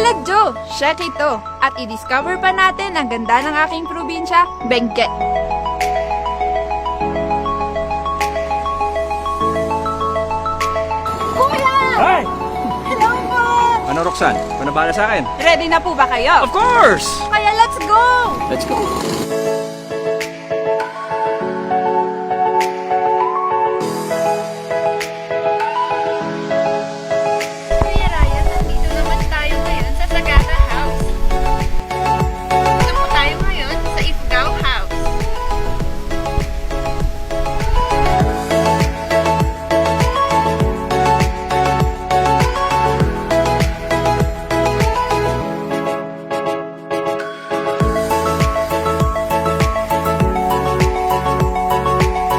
Nagjo, siya ito. At i-discover pa natin ang ganda ng aking probinsya, Benguet. Kuya! Hi! Hello po! Ano, Roxanne? Manabala sa akin? Ready na po ba kayo? Of course! Kaya let's go! Let's go! Kuya Ryan, nandito naman tayo ngayon sa Sagada House. Dito po tayo ngayon sa Ifugao House.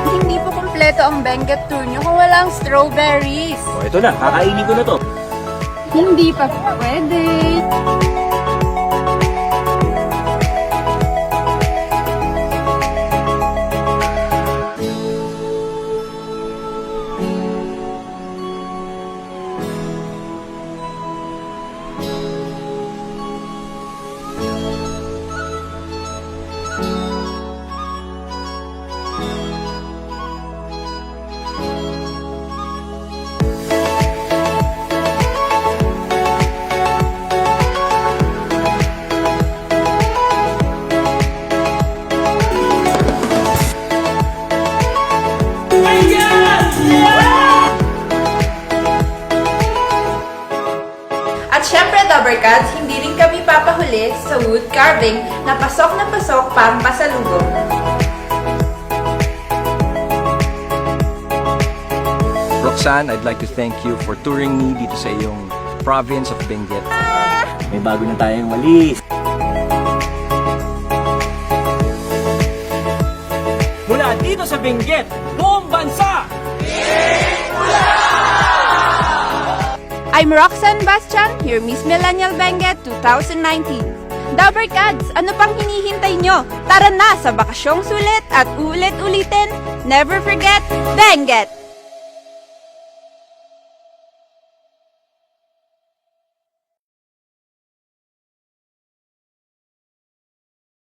Hindi po kumpleto ang Benguet tour nyo kung walang strawberries. Oh, ito na. Kakainin ko na to. Hindi pa pwede. At syempre, Lovercats, hindi rin kami papahuli sa wood carving na pasok pang pasalubong. Roxanne, I'd like to thank you for touring me dito sa iyong province of Benguet. May bago na tayong walis. Mula dito sa Benguet, buong bansa! I'm Roxanne Bastian, your Miss Millennial Benguet 2019. Lovercats, ano pang hinihintay nyo? Tara na sa bakasyong sulit at ulit-ulitin. Never forget, Benguet!